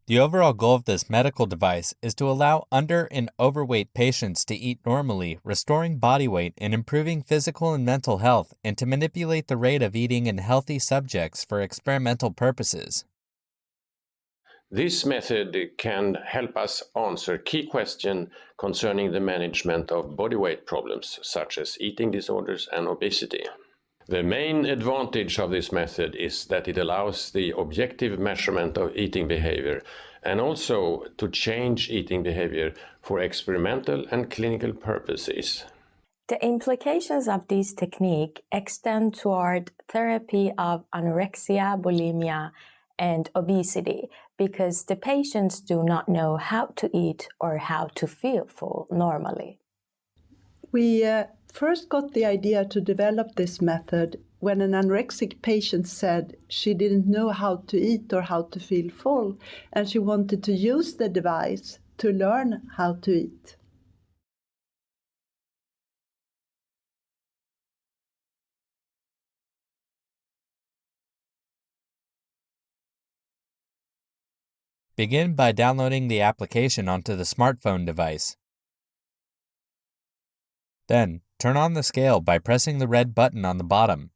The overall goal of this medical device is to allow under and overweight patients to eat normally, restoring body weight and improving physical and mental health, and to manipulate the rate of eating in healthy subjects for experimental purposes. This method can help us answer key questions concerning the management of body weight problems, such as eating disorders and obesity. The main advantage of this method is that it allows the objective measurement of eating behavior and also to change eating behavior for experimental and clinical purposes. The implications of this technique extend toward therapy of anorexia, bulimia, and obesity because the patients do not know how to eat or how to feel full normally. We first got the idea to develop this method when an anorexic patient said she didn't know how to eat or how to feel full, and she wanted to use the device to learn how to eat. Begin by downloading the application onto the smartphone device. Then, turn on the scale by pressing the red button on the bottom.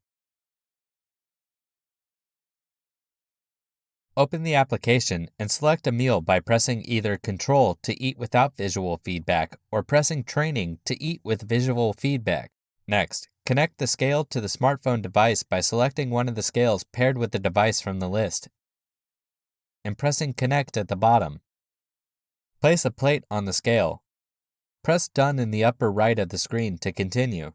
Open the application and select a meal by pressing either Control to eat without visual feedback or pressing Training to eat with visual feedback. Next, connect the scale to the smartphone device by selecting one of the scales paired with the device from the list and pressing Connect at the bottom. Place a plate on the scale. Press Done in the upper right of the screen to continue.